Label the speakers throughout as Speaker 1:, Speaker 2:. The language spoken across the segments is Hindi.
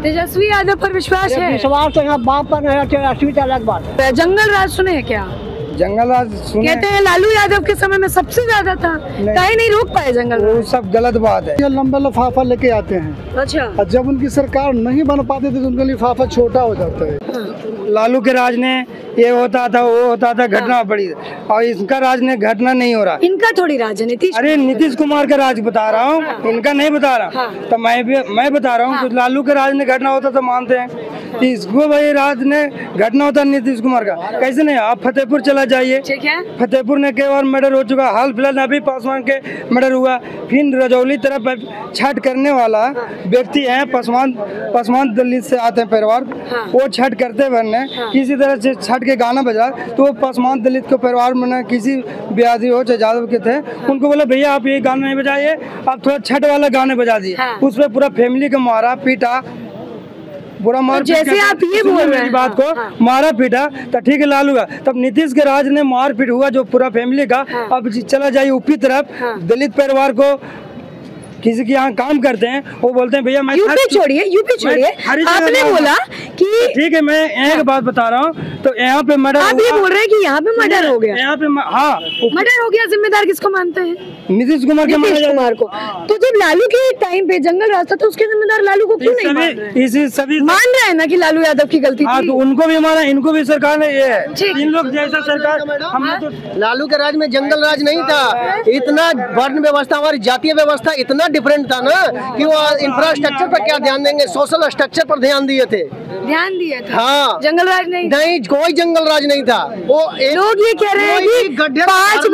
Speaker 1: तेजस्वी यादव पर विश्वास है?
Speaker 2: विश्वास तो यहाँ बाप पर है, तेजस्वी तो अलग बात है।
Speaker 1: जंगल राज सुने हैं क्या?
Speaker 3: जंगल राज सुने?
Speaker 1: कहते हैं लालू यादव के समय में सबसे ज्यादा था, कहीं नहीं रोक पाए जंगल राज।
Speaker 3: वो सब गलत बात है।
Speaker 2: ये लंबा लिफाफा लेके आते हैं।
Speaker 1: अच्छा।
Speaker 2: और जब उनकी सरकार नहीं बन पाती तो उनका लिफाफा छोटा हो जाता है।
Speaker 3: लालू के राज ने ये होता था, वो होता था, घटना बड़ी, और इनका राज ने घटना नहीं हो रहा।
Speaker 1: इनका थोड़ी राज है, नीतीश।
Speaker 3: अरे नीतीश कुमार का राज बता रहा हूँ, इनका नहीं बता रहा। तो मैं बता रहा हूँ, लालू के राज ने घटना होता तो मानते हैं, इसको भाई राज ने घटना होता नीतीश कुमार का कैसे नहीं। आप फतेहपुर चला जाइए, ठीक है, फतेहपुर में कई बार मर्डर हो चुका, हाल फिलहाल अभी पासवान के मर्डर हुआ। फिर रजौली तरफ छठ करने वाला व्यक्ति है, पसमान दिल्ली से आते हैं परिवार, वो छठ करते बनने किसी तरह से छठ के गाना बजा, तो वो पसमान दलित के परिवार में किसी ब्याजी हो चाहे यादव के थे, उनको बोला भैया आप ये गाना नहीं बजाइए, आप थोड़ा छठ वाला गाने बजा दिए। उस पर पूरा फैमिली को मारा पीटा, बुरा मार।
Speaker 1: जैसे आप ये बोल रहे हैं
Speaker 3: बात को मारा पीटा, तो ठीक है लालू का। तब नीतीश के राज ने मार पीट हुआ जो पूरा फैमिली का। अब चला जाइए यूपी तरफ, दलित परिवार को किसी के यहाँ काम करते हैं, वो बोलते हैं भैया मैं
Speaker 1: यूपी छोड़िए, आपने बोला कि
Speaker 3: ठीक है, मैं एक बात बता रहा हूँ, तो यहाँ पे मर्डर,
Speaker 1: आप ये बोल रहे हैं कि यहाँ पे मर्डर हो गया,
Speaker 3: यहाँ पे हाँ
Speaker 1: मर्डर हो गया, जिम्मेदार किसको मानते हैं?
Speaker 3: नीतीश कुमार
Speaker 1: को। तो जब लालू के टाइम पे जंगल राज था तो उसके जिम्मेदार लालू को क्यों नहीं मान रहे?
Speaker 3: सभी
Speaker 1: मान रहे हैं ना कि लालू यादव की गलती थी।
Speaker 3: तो उनको भी मारा, इनको भी सरकार ने ये इन लोग जैसा सरकार। हम तो
Speaker 4: लालू के राज में जंगल राज नहीं था, इतना वर्ण व्यवस्था हमारी जातीय व्यवस्था इतना डिफरेंट था ना कि वो इंफ्रास्ट्रक्चर पर क्या ध्यान देंगे, सोशल स्ट्रक्चर पर ध्यान दिए थे। हाँ,
Speaker 1: जंगल राज नहीं,
Speaker 4: कोई जंगल राज नहीं था। वो
Speaker 1: लोग ये कह रहे हैं कि
Speaker 4: गड्ढे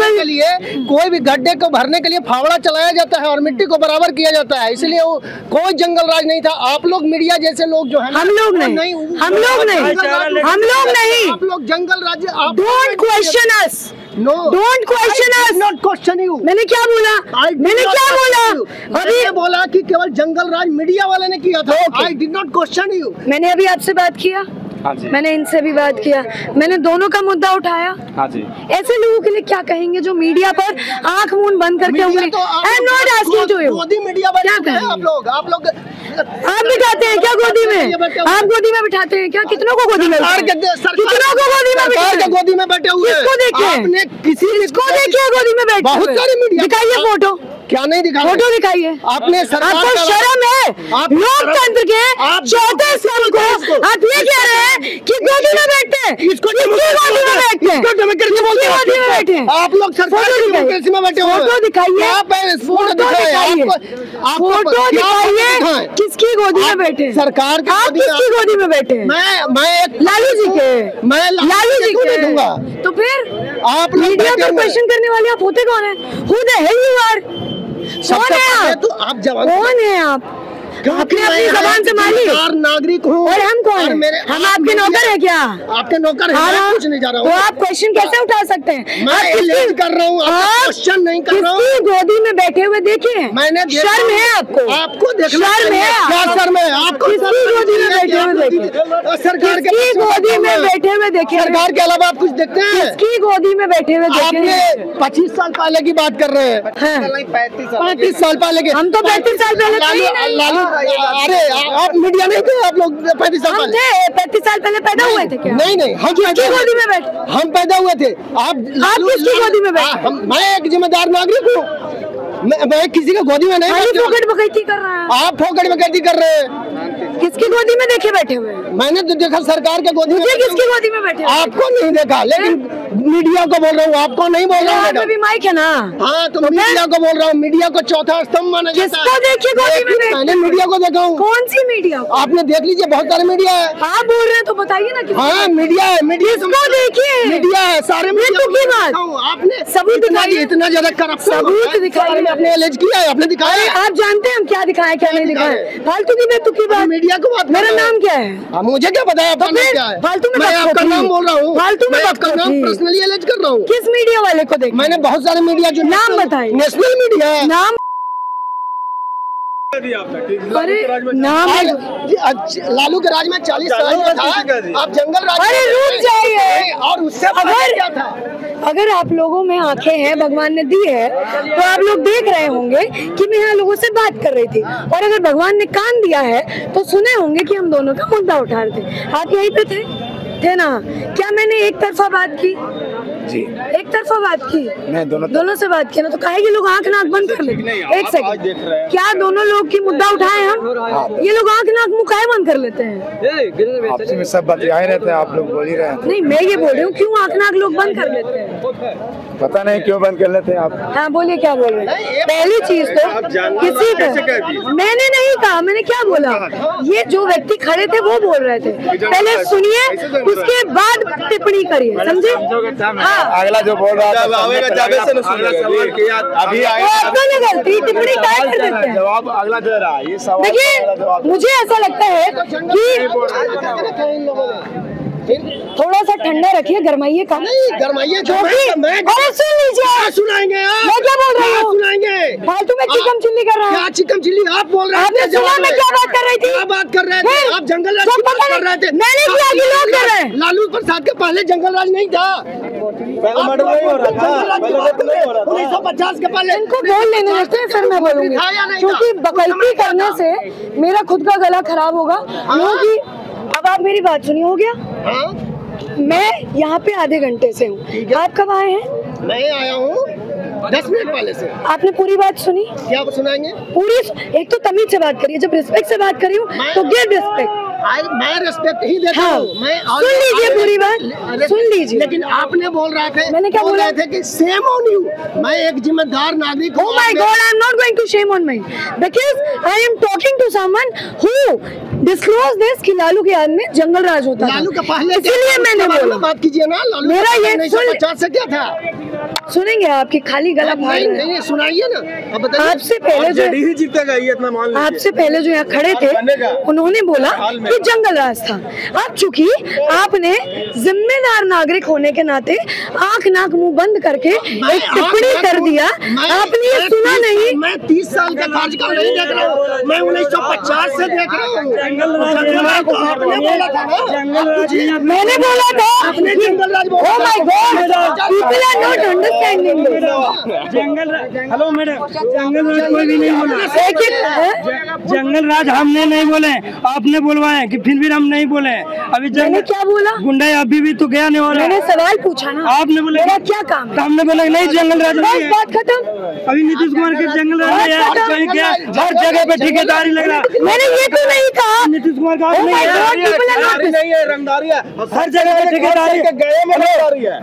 Speaker 4: के लिए, कोई भी गड्ढे को भरने के लिए फावड़ा चलाया जाता है और मिट्टी को बराबर किया जाता है, इसलिए वो कोई जंगल राज नहीं था। आप लोग मीडिया जैसे लोग जो है,
Speaker 1: हम लोग नहीं, आप
Speaker 4: लोग जंगल राज।
Speaker 1: Don't question us, don't question us,
Speaker 4: not question you.
Speaker 1: मैंने क्या बोला?
Speaker 4: अभी बोला कि केवल जंगल राज मीडिया वाले ने किया था। I did not question you.
Speaker 1: मैंने अभी आपसे बात किया, मैंने इनसे भी बात किया, मैंने दोनों का मुद्दा उठाया। ऐसे लोगों के लिए क्या कहेंगे जो मीडिया पर आंख मूंद बंद करके उंगली, I am not asking to you, क्या कहें? आप लोग बिठाते हैं क्या गोदी में? आप गोदी में बिठाते हैं क्या? कितनों को गोदी में? कितनों को गोदी में?
Speaker 4: गोदी में बैठे हुए
Speaker 1: किसको देखिए? किसको देखिए गोदी में बैठे?
Speaker 4: बहुत सारी मीडिया।
Speaker 1: दिखाइए फोटो।
Speaker 4: क्या नहीं दिखा?
Speaker 1: फोटो दिखाइए।
Speaker 4: आपने
Speaker 1: आपको शर्म है? लोकतंत्र के चौथे स्तंभ को आप ये कह रहे हैं कि गोदी में बैठते हैं?
Speaker 4: इसको
Speaker 1: गोदी में बैठते हैं? गोदी में बैठे हैं?
Speaker 4: आप लोग सरकार की डेमोक्रेसी में बैठे हुए।
Speaker 1: फोटो दिखाइए, फोटो दिखाइए, किसकी गोदी में बैठे?
Speaker 4: सरकार की।
Speaker 1: आप किसकी गोदी में बैठे?
Speaker 4: मैं
Speaker 1: लालू जी के।
Speaker 4: मैं
Speaker 1: लालू जी के
Speaker 4: दूंगा।
Speaker 1: तो फिर
Speaker 4: आप
Speaker 1: मीडिया पर क्वेश्चन करने वाले आप होते कौन है? Who the hell you are? कौन है आप?
Speaker 4: तो आप जवाब,
Speaker 1: कौन है आप? आपने अपनी जबान से मानी।
Speaker 4: नागरिक हूँ।
Speaker 1: और हम कौन है? हम आपके नौकर है क्या?
Speaker 4: आपके नौकर है? मैं कुछ नहीं जा रहा हूँ।
Speaker 1: तो आप क्वेश्चन कैसे उठा सकते हैं?
Speaker 4: मैं एलिज कर रहा हूँ, क्वेश्चन नहीं कर रहा हूँ।
Speaker 1: किसकी गोदी में बैठे हुए देखे हैं?
Speaker 4: मैंने
Speaker 1: शर्म है आपको?
Speaker 4: आपको देखना
Speaker 1: शर्म है?
Speaker 4: क्या शर्म है आपको?
Speaker 1: किसकी गोदी में बैठे हुए देखे?
Speaker 4: सरकार
Speaker 1: की गोदी में बैठे हुए देखे?
Speaker 4: सरकार के अलावा आप कुछ देखते हैं?
Speaker 1: किसकी गोदी में बैठे हुए देखे?
Speaker 4: आपने 25 साल पहले की बात कर रहे हैं। 35 साल पहले के।
Speaker 1: हम तो 35 साल पहले
Speaker 4: लालू, अरे आप मीडिया नहीं थे? आप लोग 35 साल पहले?
Speaker 1: 35 साल पहले पैदा हुए थे क्या?
Speaker 4: नहीं, हम
Speaker 1: किसकी गोदी में बैठे?
Speaker 4: हम पैदा हुए थे। आप
Speaker 1: किसकी गोदी में बैठे?
Speaker 4: मैं एक जिम्मेदार नागरिक हूँ, मैं किसी का गोदी में नहीं।
Speaker 1: फोकट बकैती कर रहा है।
Speaker 4: आप फोकट बकैती कर रहे हैं।
Speaker 1: किसकी गोदी में देखे बैठे हुए?
Speaker 4: मैंने तो देखा सरकार के गोदी में।
Speaker 1: किसकी गोदी में बैठे?
Speaker 4: आपको नहीं देखा, लेकिन मीडिया को बोल रहा हूँ, आपको नहीं बोल रहा हूँ।
Speaker 1: भी माइक है ना?
Speaker 4: हाँ, तो मीडिया को बोल रहा हूँ। मीडिया को चौथा स्तंभ माना जाता है।
Speaker 1: किसको देखिए गोदी में बैठे?
Speaker 4: मैंने मीडिया को देखा हूँ।
Speaker 1: कौन सी मीडिया?
Speaker 4: आपने देख लीजिए, बहुत सारे मीडिया है।
Speaker 1: आप बोल रहे हैं तो बताइए ना।
Speaker 4: हाँ, मीडिया है। मीडिया
Speaker 1: किसको देखिए?
Speaker 4: मीडिया है, सारे मीडिया की बात। आपने
Speaker 1: सबूत दिखाइए।
Speaker 4: इतना ज्यादा करप्शन,
Speaker 1: सबूत दिखाइए।
Speaker 4: आपने एलिज किया है, आपने दिखाया।
Speaker 1: आप जानते हैं हम क्या दिखाया क्या नहीं दिखाया? फालतू की बेतुकी बात।
Speaker 4: मीडिया को बात।
Speaker 1: मेरा नाम क्या है?
Speaker 4: मुझे क्या पता है आपका नाम क्या है?
Speaker 1: फालतू में
Speaker 4: मैं आपका नाम बोल रहा हूँ।
Speaker 1: फालतू में
Speaker 4: आपका नाम पर्सनली एलिज कर रहा हूँ।
Speaker 1: किस मीडिया वाले को देखा?
Speaker 4: मैंने बहुत सारे मीडिया जो
Speaker 1: नाम बताइए।
Speaker 4: नेशनल मीडिया है।
Speaker 1: नाम अरे नाम
Speaker 4: लालू के राज में 40 साल में था, आप जंगल राज।
Speaker 1: अरे रुक जाइए,
Speaker 4: और उससे
Speaker 1: अगर आप लोगों में आंखें हैं, भगवान ने दी है, तो आप लोग देख रहे होंगे कि मैं यहाँ लोगों से बात कर रही थी, और अगर भगवान ने कान दिया है तो सुने होंगे कि हम दोनों का मुद्दा उठा रहे थे। आप यहीं पे थे ना? क्या मैंने एक तरफा बात की?
Speaker 5: जी
Speaker 1: एक तरफा बात की?
Speaker 5: नहीं,
Speaker 1: दोनों से बात की ना, तो काहे कि लोग आंख नाक बंद कर लेते? एक सेकंड, क्या दोनों लोग की मुद्दा उठाए हम? ये लोग आंख नाक मुंह काहे बंद कर लेते हैं?
Speaker 5: आपस में सब बतियाए रहते हैं, आप लोग बोल ही रहे हैं।
Speaker 1: नहीं, मैं ये बोल रही हूँ, क्यों आंख नाक लोग बंद कर लेते हैं?
Speaker 5: पता नहीं क्यों बंद कर लेते हैं आप।
Speaker 1: हाँ बोलिए, क्या बोल रहे हैं? पहली चीज तो किसी को मैंने नहीं कहा, मैंने क्या बोला? ये जो व्यक्ति खड़े थे वो बोल रहे थे, पहले सुनिए उसके बाद टिप्पणी करिए, समझे? हाँ,
Speaker 5: अगला जो बोल रहा था अभी
Speaker 1: आपका गलती, टिप्पणी क्या कर देते हैं?
Speaker 5: जवाब अगला दे रहा है, ये सवाल।
Speaker 1: देखिए, मुझे ऐसा लगता है कि थोड़ा सा ठंडा रखिए, गरमाइए का
Speaker 4: नहीं, गरमाइए
Speaker 1: अरे सुन लीजिए,
Speaker 4: सुनाएंगे आप।
Speaker 1: मैं क्या बोल रही हूँ?
Speaker 4: सुनाएंगे
Speaker 1: फालतू में चिकम चिल्ली कर रहा है।
Speaker 4: क्या चिकम चिल्ली आप बोल रहे
Speaker 1: आपने सुना मैं क्या बात कर रही थी?
Speaker 4: क्या बात कर रहे थे आप? जंगल राज की बात कर रहे थे।
Speaker 1: मैंने किया कि लोग कर रहे हैं?
Speaker 4: लालू प्रसाद के पहले जंगल राज नहीं था,
Speaker 5: मर्डर नहीं हो रहा था,
Speaker 4: 1950 के पहले।
Speaker 1: इनको बोल लेने देते हैं, फिर मैं बोलूंगी, क्योंकि वकालती करने से मेरा खुद का गला खराब होगा। क्योंकि अब आप मेरी बात सुनिए, हो गया? मैं यहाँ पे आधे घंटे से हूँ, आप कब आए हैं?
Speaker 4: मैं आया हूँ 10 मिनट पहले से।
Speaker 1: आपने पूरी बात सुनी?
Speaker 4: क्या सुनाएंगे?
Speaker 1: पूरी। एक तो तमीज से बात करिए, जब रिस्पेक्ट से बात करी हूँ तो गिव रिस्पेक्ट।
Speaker 4: मैं रिस्पेक्ट ही देता हूँ। मैं
Speaker 1: सुन लीजिए पूरी बात, सुन लीजिए।
Speaker 4: लेकिन आपने बोल रहे थे,
Speaker 1: मैंने क्या बोला
Speaker 4: थे कि सेम ऑन यू। मैं एक जिम्मेदार नागरिक हूँ।
Speaker 1: Oh my God, I am not going to shame on me because I am talking to someone who disclosed this कि लालू के याद में जंगल राज होता था।
Speaker 4: लालू का पहले,
Speaker 1: इसीलिए मैंने बोला।
Speaker 4: बात कीजिए ना, लालू
Speaker 1: मेरा ये
Speaker 4: 1950 से क्या था?
Speaker 1: सुनेंगे आपकी खाली गला फाड़ रहे हैं।
Speaker 4: नहीं, सुनाइए ना, अब बताइए।
Speaker 1: आपसे पहले जो आपसे पहले जो यहाँ खड़े थे, उन्होंने बोला कि जंगल राज था। अब चूंकि आपने जिम्मेदार नागरिक होने के नाते आंख नाक मुंह बंद करके एक टिप्पणी कर दिया, आपने ये सुना नहीं।
Speaker 4: मैं 30 साल का कार्यकाल नहीं देख रहा हूँ, मैं 1950 से देख रहा हूँ।
Speaker 1: मैंने बोला था, oh my God, people are not understanding this.
Speaker 3: Hello madam, जंगल राज कोई भी नहीं बोला। जंगल राज हमने नहीं बोले, आपने बुलवाए कि फिर भी हम नहीं बोले। अभी
Speaker 1: मैंने क्या बोला?
Speaker 3: गुंडा अभी भी तो गया नहीं हो रहा।
Speaker 1: मैंने सवाल पूछा ना,
Speaker 3: आपने बोला
Speaker 1: मेरा क्या काम है?
Speaker 3: हमने बोला नहीं जंगल राज नहीं है।
Speaker 1: बात खत्म।
Speaker 3: अभी नीतीश कुमार के जंगल राज नहीं है, कहीं क्या हर जगह पे ठेकेदारी लग रहा।
Speaker 1: मैंने ये तो नहीं कहा
Speaker 3: नीतीश कुमार का नहीं
Speaker 5: है, रंगदारी है,
Speaker 3: हर जगह पे ठेकेदारी,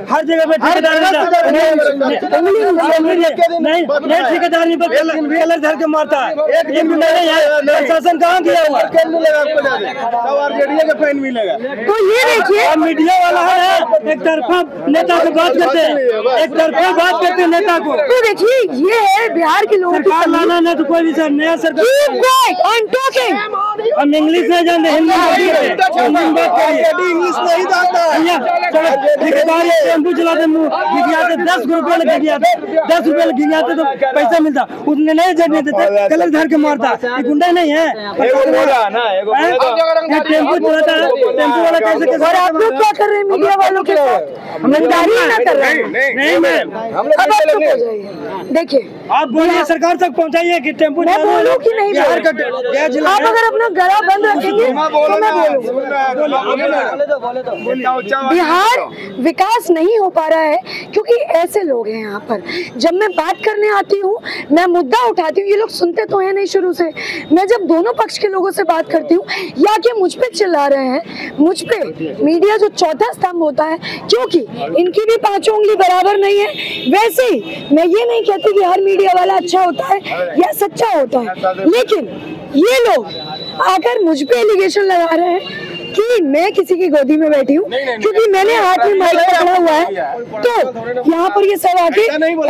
Speaker 3: हर जगह पे ठेकेदारी नहीं, ठेकेदारी पर कलर धर के मारता है। एक गुंडा नहीं है, प्रशासन कहाँ गया हुआ?
Speaker 1: तो ये देखिए,
Speaker 3: मीडिया वाला है एक तरफा नेता से बात करते हैं, एक तरफा बात करते हैं नेता को।
Speaker 1: तो देखिए, ये है बिहार के लोगों की
Speaker 3: सरकार लाना नहीं तो कोई भी सर नया सरकार। हम इंग्लिश नहीं जानते, हिंदी में बात करिए।
Speaker 5: इंग्लिश नहीं जानता।
Speaker 3: ठेकेदारी टेम्पू चलाते 10 रुपए लगे गया, 10 रुपए लगे गया तो पैसा मिलता, उसने नहीं जगने देते, कलर धर के मारता। ये गुंडा नहीं है, टेम्पू चलाता है, टेम्पू वाला कैसे कैसे।
Speaker 1: और आप लोग क्या कर रहे हैं मीडिया वालों के साथ? हम गद्दारी ना कर रहे हैं।
Speaker 3: नहीं मैम,
Speaker 1: अब आप चुप हो जाइए। देखिए,
Speaker 3: आप बोलिए सरकार तक पहुंचाइए कि टेम्पो।
Speaker 1: मैं बोलूं कि नहीं बोलूं? आप अगर अपना गला बंद रखेंगे तो मैं बोलूं। बिहार विकास नहीं हो पा रहा है क्योंकि ऐसे लोग हैं यहाँ पर। जब मैं बात करने आती हूँ, मैं मुद्दा उठाती हूँ, ये लोग सुनते तो हैं नहीं शुरू से। मैं जब दोनों पक्ष के लोगों से बात करती हूँ, या कि मुझ पे चिल्ला रहे हैं, मुझ पे मीडिया जो चौथा स्तंभ होता है, क्योंकि इनकी भी 5 उंगली बराबर नहीं है। वैसे ही मैं ये नहीं कहती कि हर मीडिया वाला अच्छा होता है या सच्चा होता है, लेकिन ये लोग आकर मुझ पे एलिगेशन लगा रहे हैं कि मैं किसी की गोदी में बैठी हूँ क्योंकि मैंने हाथ में माइक पकड़ा हुआ है, तो यहाँ पर ये सब आके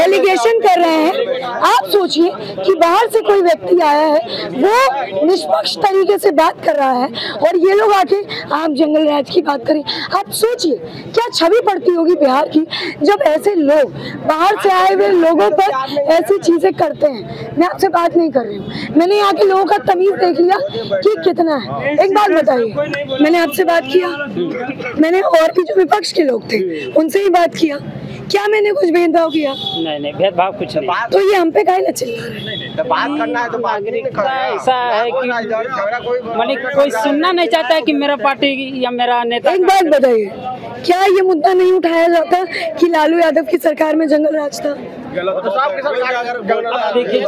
Speaker 1: एलिगेशन कर रहे हैं। आप सोचिए कि बाहर से कोई व्यक्ति आया है, वो निष्पक्ष तरीके से बात कर रहा है और ये लोग आके आप जंगल राज की बात करें। आप सोचिए क्या छवि पड़ती होगी बिहार की जब ऐसे लोग बाहर से आए हुए लोगों पर ऐसी चीजें करते हैं। मैं आपसे बात नहीं कर रही हूँ, मैंने यहाँ के लोगों का तमीज देख लिया कि कितना है। एक बात बताइए, मैंने आपसे बात किया, मैंने और भी जो विपक्ष के लोग थे उनसे ही बात किया, क्या मैंने कुछ भेदभाव किया?
Speaker 6: नहीं, भेदभाव कुछ नहीं।
Speaker 1: तो ये हम पे काहे चिल्ला रहे हैं?
Speaker 5: तो बात करना है तो
Speaker 6: नागरिकता ऐसा है कि माने कोई सुनना नहीं चाहता है कि मेरा पार्टी या मेरा नेता।
Speaker 1: एक बात बताइए, क्या ये मुद्दा नहीं उठाया जाता कि लालू यादव की सरकार में जंगल राज था?
Speaker 6: देखिए,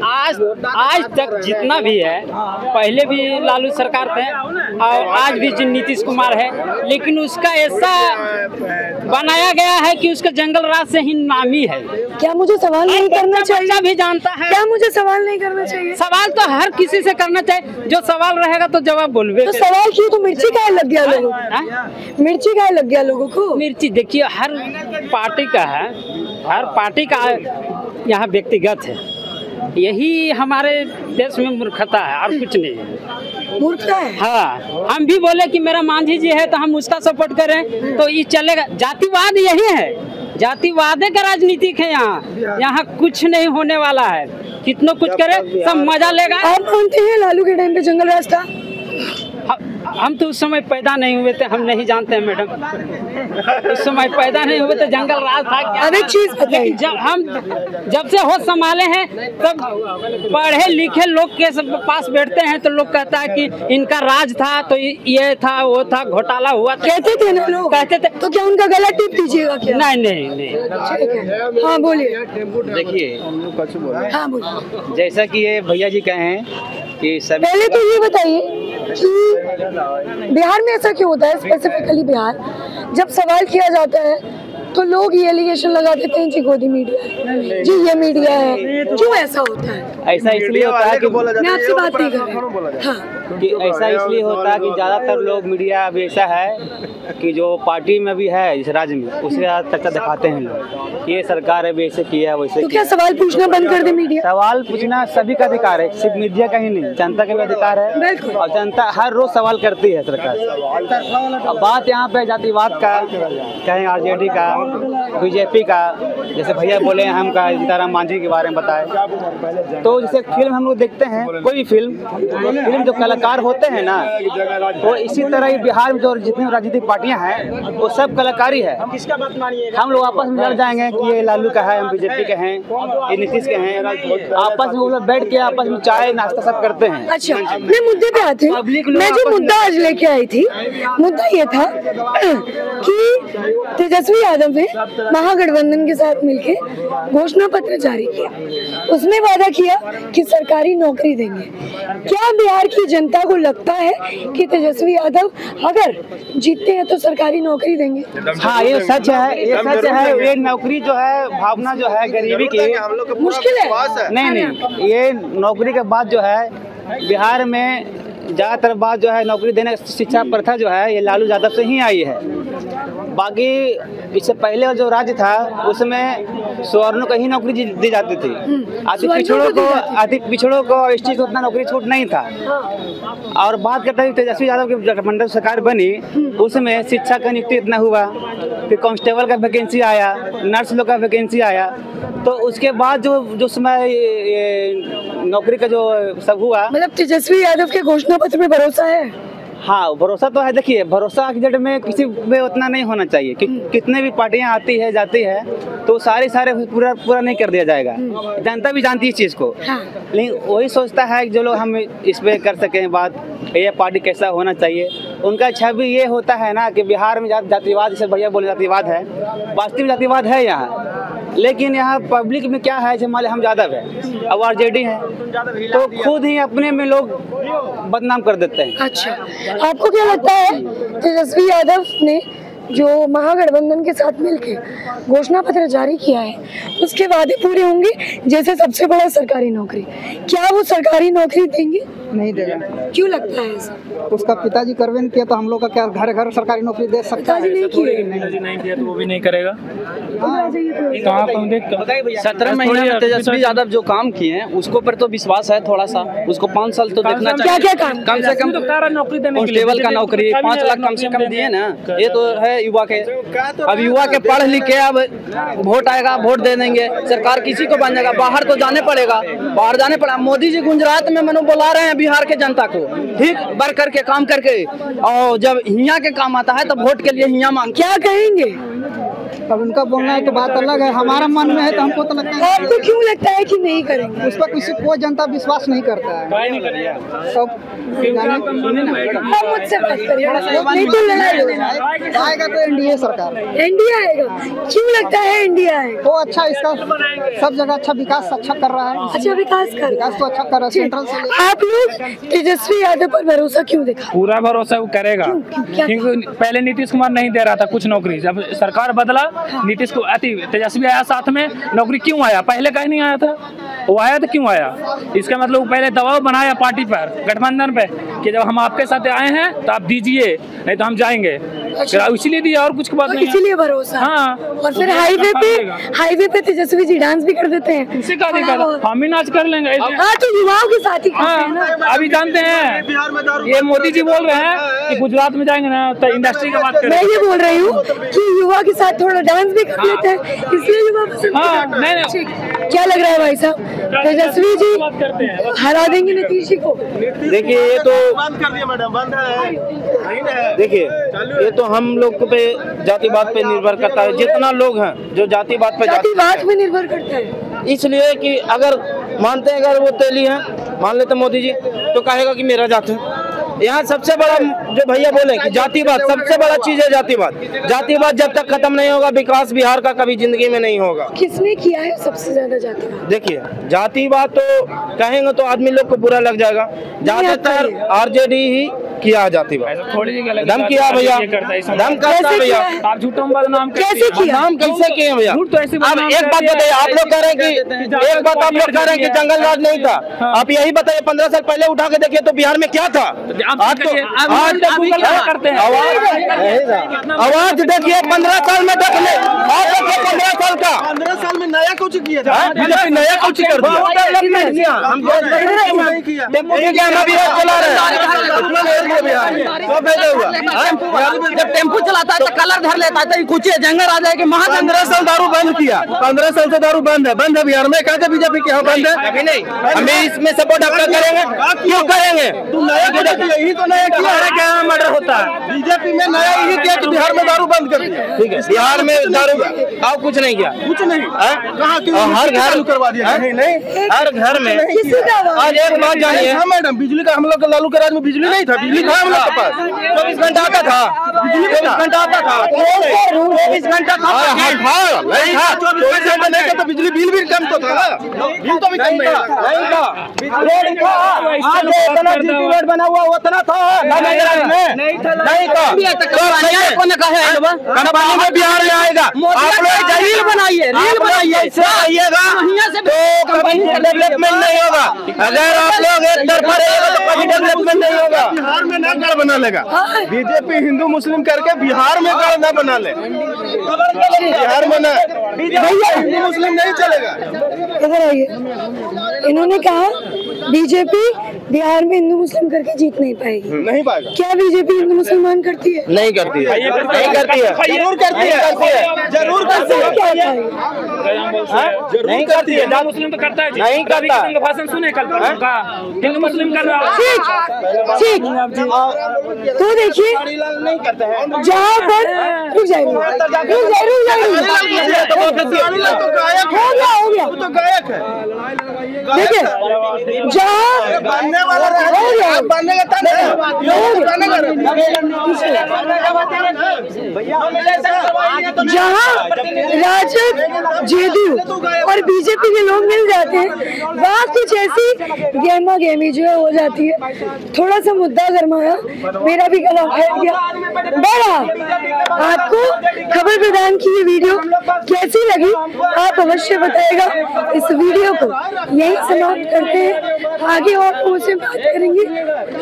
Speaker 6: आज तक जितना भी है, पहले भी लालू सरकार थे और आज भी जो नीतीश कुमार है, लेकिन उसका ऐसा बनाया गया है कि उसका जंगल राज से ही नामी है।
Speaker 1: क्या मुझे सवाल नहीं करना चाहिए?
Speaker 6: भी जानता है।
Speaker 1: क्या मुझे सवाल नहीं करना चाहिए?
Speaker 6: सवाल तो हर किसी से करना चाहिए, जो सवाल रहेगा तो जवाब बोलबे।
Speaker 1: तो सवाल क्यों? तो मिर्ची काहे लग गया लोगों को? मिर्ची काहे लग गया लोगों को?
Speaker 6: मिर्ची देखिए हर पार्टी का है, हर पार्टी का यहाँ व्यक्तिगत है। यही हमारे देश में मूर्खता है और कुछ नहीं है।
Speaker 1: मूर्खता है?
Speaker 6: हाँ, हम भी बोले कि मेरा मांझी जी है तो हम उसका सपोर्ट करें तो ये चलेगा। जातिवाद यही है, जातिवाद का राजनीतिक है यहाँ कुछ नहीं होने वाला है। कितना कुछ करे सब मजा लेगा।
Speaker 1: आप मानते हैं लालू के टाइम पे जंगल राज था?
Speaker 6: हम तो उस समय पैदा नहीं हुए थे, हम नहीं जानते हैं मैडम। उस समय पैदा नहीं हुए थे, जंगल राज था क्या?
Speaker 1: अब एक चीज बताइए,
Speaker 6: जब से होश संभाले हैं तब पढ़े लिखे लोग के पास बैठते हैं तो लोग कहता है कि इनका राज था, तो ये था वो था, घोटाला हुआ था।
Speaker 1: कहते थे ना लोग, कहते थे। तो क्या उनका गला टिप दीजिएगा क्या?
Speaker 6: नहीं।
Speaker 1: हाँ बोलिए।
Speaker 7: देखिए,
Speaker 1: हाँ बोलिए।
Speaker 7: जैसा कि ये भैया जी कहे हैं कि सब,
Speaker 1: पहले तो ये बताइए कि बिहार में ऐसा क्यों होता है, स्पेसिफिकली बिहार, जब सवाल किया जाता है तो लोग ये एलिगेशन लगा देते हैं जी गोदी मीडिया है, जी ये मीडिया है। क्यों ऐसा होता है?
Speaker 7: ऐसा इसलिए होता है कि
Speaker 1: मैं आपसे बात नहीं कर रही। हाँ,
Speaker 7: कि ऐसा इसलिए होता है कि ज़्यादातर लोग मीडिया अभी ऐसा है कि जो पार्टी में भी है इस राज्य में उससे ज़्यादा चर्चा दिखाते हैं लोग कि ये सरकार है वैसे किया वैसे।
Speaker 1: तो क्या सवाल पूछना बंद कर दे मीडिया?
Speaker 7: सवाल पूछना सभी का अधिकार है, सिर्फ मीडिया का ही नहीं, जनता का भी अधिकार है और जनता हर रोज सवाल करती है सरकार से। अब बात यहाँ पे जातिवाद का, चाहे आरजेडी का, बीजेपी का, जैसे भैया बोले हम का सीताराम मांझी के बारे में बताए, तो जैसे फिल्म हम लोग देखते हैं, कोई भी फिल्म जो कलाकार होते हैं ना, तो इसी तरह ही बिहार में जो जितनी राजनीतिक पार्टियां हैं वो सब कलाकारी है। हम लोग आपस में लड़ जाएंगे कि ये लालू का है, हम बीजेपी के हैं, ये नीतीश के हैं, आपस में वो लोग बैठ के आपस में चाय नाश्ता सब करते हैं।
Speaker 1: अच्छा, मैं मुद्दे पे आती हूँ। मैं जो मुद्दा आज लेके आई थी, मुद्दा ये था कि तेजस्वी यादव ने महागठबंधन के साथ मिलके घोषणा पत्र जारी किया, उसमें वादा किया कि सरकारी नौकरी देंगे। क्या बिहार की जनता को लगता है कि तेजस्वी यादव अगर जीतते हैं तो सरकारी नौकरी देंगे?
Speaker 7: हाँ, ये सच है, ये सच है। ये नौकरी जो है, भावना जो है गरीबी की
Speaker 1: मुश्किल है।
Speaker 7: नहीं, ये नौकरी के बाद जो है बिहार में ज़्यादातर बात जो है नौकरी देने शिक्षा प्रथा जो है ये लालू यादव से ही आई है। बाकी इससे पहले जो राज्य था उसमें सवर्णों को ही नौकरी दी जाती थी, अति पिछड़ों को एसटी को उतना नौकरी छूट नहीं था। और बात करते हैं तेजस्वी यादव की गठबंधन सरकार बनी, उसमें शिक्षा का नियुक्ति इतना हुआ, फिर कांस्टेबल का वैकेंसी आया, नर्स लोग का वैकेंसी आया, तो उसके बाद जो समय नौकरी का जो सब हुआ।
Speaker 1: मतलब तेजस्वी यादव के घोषणा पत्र में भरोसा है?
Speaker 7: हाँ, भरोसा तो है। देखिए, भरोसा की जड़ में किसी में उतना नहीं होना चाहिए कि कितने भी पार्टियां आती है जाती है तो सारे पूरा नहीं कर दिया जाएगा। जनता भी जानती है इस चीज़ को। हाँ। लेकिन वही सोचता है कि जो लोग हम इस पे कर सकें बात, ये पार्टी कैसा होना चाहिए। उनका छवि ये होता है ना कि बिहार में जातिवाद, जैसे भैया बोले जातिवाद है, वास्तविक जातिवाद है यहाँ, लेकिन यहाँ पब्लिक में क्या है, जैसे हम यादव है और आरजेडी है, तो खुद ही अपने में लोग बदनाम कर देते हैं।
Speaker 1: अच्छा, आपको क्या लगता है तेजस्वी यादव ने जो महागठबंधन के साथ मिलके घोषणा पत्र जारी किया है उसके वादे पूरे होंगे? जैसे सबसे बड़ा सरकारी नौकरी, क्या वो सरकारी नौकरी देंगे?
Speaker 2: नहीं देगा।
Speaker 1: क्यों लगता है ऐसा?
Speaker 2: उसका पिताजी करवे नहीं किया तो हम लोग का क्या घर घर सरकारी नौकरी दे सकता है?
Speaker 1: नहीं किए,
Speaker 8: नहीं किया तो वो भी नहीं करेगा।
Speaker 7: कहाँ 17 महीने में तेजस्वी यादव जो काम किए हैं उसको पर तो विश्वास है थोड़ा सा, उसको 5 साल तो देखना चाहिए।
Speaker 1: क्या काम?
Speaker 7: कम से कम
Speaker 8: नौकरी
Speaker 7: कांस्टेबल का नौकरी 5 लाख कम से कम दिए ना, ये तो है युवा के। अब युवा के पढ़ लिख के अब वोट आएगा, वोट दे देंगे, सरकार किसी को बन जाएगा। बाहर तो जाने पड़ेगा, बाहर जाने पड़ेगा। मोदी जी गुजरात में मनो बुला रहे हैं बिहार के जनता को, ठीक बढ़ करके काम करके, और जब हिया के काम आता है तो वोट के लिए हिया मांग।
Speaker 1: क्या कहेंगे?
Speaker 2: अब उनका बोलना है तो बात अलग है, हमारा मन में है तो हमको तो लगता है।
Speaker 1: आपको क्यों लगता है कि नहीं करेंगे?
Speaker 2: उस पर किसी कोई जनता विश्वास नहीं करता है।
Speaker 1: आप मुझसे बात करिए, नहीं तो लड़ाई हो
Speaker 2: आएगा तो एनडीए सरकार,
Speaker 1: इंडिया आएगा। क्यों लगता है इंडिया आएगा?
Speaker 2: तो अच्छा, इसका सब जगह अच्छा विकास अच्छा कर रहा है।
Speaker 1: अच्छा विकास
Speaker 2: तो अच्छा कर रहा है सेंट्रल से।
Speaker 1: आप लोग तेजस्वी यादव पर भरोसा क्यों दिखा?
Speaker 8: पूरा भरोसा वो करेगा, क्योंकि पहले नीतीश कुमार नहीं दे रहा था कुछ नौकरी, जब सरकार बदला नीतीश को तेजस्वी आया साथ में, नौकरी क्यों आया? पहले कहीं नहीं आया था, वो आया तो क्यों आया? इसका मतलब पहले दबाव बनाया पार्टी पर, गठबंधन पे, कि जब हम आपके साथ आए हैं तो आप दीजिए, नहीं तो हम जाएंगे।
Speaker 1: अच्छा।
Speaker 8: इसलिए दिया, और कुछ बात नहीं,
Speaker 1: इसीलिए भरोसा।
Speaker 8: हाँ।
Speaker 1: और फिर हाईवे पे तेजस्वी जी डांस भी कर देते हैं।
Speaker 8: इसे का दिक्कत, हम भी नाच कर लेंगे।
Speaker 1: हाँ तो युवाओं के साथ ही करते हैं ना।
Speaker 8: अभी जानते हैं ये मोदी जी बोल रहे हैं कि गुजरात में जाएंगे ना तो इंडस्ट्री का बात करें।
Speaker 1: मैं ये बोल रही हूँ कि युवा के साथ थोड़ा डांस भी कर लेते हैं, इसलिए युवा पसंद करते हैं।
Speaker 8: नहीं।
Speaker 1: क्या लग रहा है भाई साहब, तेजस्वी जी हरा देंगे नीतीश जी को?
Speaker 5: देखिए ये तो बंद कर दिया मैडम, बंद है। देखिए ये तो हम लोग पे जातिवाद पे निर्भर करता है, जितना लोग हैं जो जातिवाद पे
Speaker 1: निर्भर करता है।
Speaker 5: इसलिए कि अगर मानते हैं, अगर वो तेली हैं, मान लेते मोदी जी, तो कहेगा कि मेरा जात है। यहाँ सबसे बड़ा जो भैया बोले कि जातिवाद सबसे बड़ा चीज है। जातिवाद जब तक खत्म नहीं होगा, विकास बिहार का कभी जिंदगी में नहीं होगा।
Speaker 1: किसने किया है सबसे ज्यादा जातिवाद?
Speaker 5: देखिए जातिवाद तो कहेंगे तो आदमी लोग को बुरा लग जाएगा, ज्यादातर आरजेडी ही किया जातिवाद। दम किया भैया, दम करता भैया।
Speaker 8: आप झूठों में बदनाम
Speaker 1: कैसे किया?
Speaker 5: नाम कैसे किए भैया? अब एक बात बताइए, आप लोग कह रहे हैं कि एक बात आप लोग कह रहे हैं कि जंगल राज नहीं था, आप यही बताइए 15 साल पहले उठा के देखिए तो बिहार में क्या था? आज करते हैं आवाज देखिए 15 साल में देख ले, आप देखिए 15 साल का, 15 साल में नया कुछ किया था, नया कुछ कर दिया। हम चला रहे
Speaker 7: जब टेम्पो चलाता है तो कलर धर लेता है, कुछ जंगल आ जाए कि 15
Speaker 5: साल दारू बंद किया, 15 साल से दारू बंद है बिहार में। कहते बीजेपी के यहाँ बंद है, अभी नहीं। हमें इसमें सपोर्ट आपका करेंगे, क्यों करेंगे? यही तो नया किया है, क्या मर्डर होता है बीजेपी में, नया यही किया कि बिहार में दारू बंद कर दिया। ठीक है, बिहार में दारू और कुछ नहीं किया, कुछ नहीं। हर घर करवा दिया, नहीं हर घर में। आज एक बात जानिए मैडम, बिजली का हम लोग लालू के राज में बिजली नहीं था, बिजली था हम लोग के पास, 24 घंटा आता था, 24 घंटा आता था, 24 घंटा था, नहीं था 24 घंटा नहीं था तो बिजली बिल भी कम तो था, बिल तो भी कम था, नहीं था। रोड था, आज इतना जीटी रोड बना हुआ उतना था नहीं था। कंपनी में बिहार में आएगा, आप लोग रील बनाइए इससे आइएगा तो कभी डेवलपमेंट नहीं होगा। अगर आप लोग एक तरफा रहेगा तो कभी डेवलपमेंट नहीं होगा। बिहार में ना गढ़ बना लेगा बीजेपी, हिंदू मुस्लिम करके बिहार में गढ़ ना बना ले, बिहार में ना हिंदू मुस्लिम नहीं चलेगा।
Speaker 1: इधर आइए, इन्होंने कहा बीजेपी बिहार में हिंदू मुस्लिम करके जीत नहीं पाएगी, नहीं पाएगा। क्या बीजेपी हिंदू मुसलमान करती है?
Speaker 5: नहीं करती है, नहीं करती है, जरूर करती है, जरूर करती है, नहीं करती है।
Speaker 8: हिंदू मुस्लिम तो करता है,
Speaker 5: नहीं करता।
Speaker 8: भाषण सुने कल का हिंदू मुस्लिम कर रहा है।
Speaker 1: ठीक, तो देखिए
Speaker 5: नहीं करते हैं,
Speaker 1: जहाँ पर रुक जाइए, हो गया
Speaker 5: तो गायक है।
Speaker 1: देखिए जहाँ
Speaker 5: बनने वाला बनने का
Speaker 1: जहाँ राजद, जेडीयू और बीजेपी के लोग मिल जाते हैं, वहाँ कुछ ऐसी गेमा गेमी जो है हो जाती है। थोड़ा सा मुद्दा गरमाया, मेरा भी गला फैल गया। बड़ा आपको खबर प्रदान की ये वीडियो कैसी लगी आप अवश्य बताएगा। इस वीडियो को यही समाप्त करते हैं, आगे और आपसे बात करेंगे।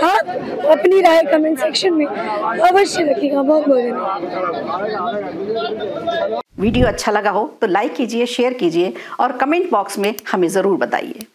Speaker 1: आप अपनी राय कमेंट सेक्शन में अवश्य रखिएगा। बहुत बहुत धन्यवाद।
Speaker 9: वीडियो अच्छा लगा हो तो लाइक कीजिए, शेयर कीजिए और कमेंट बॉक्स में हमें ज़रूर बताइए।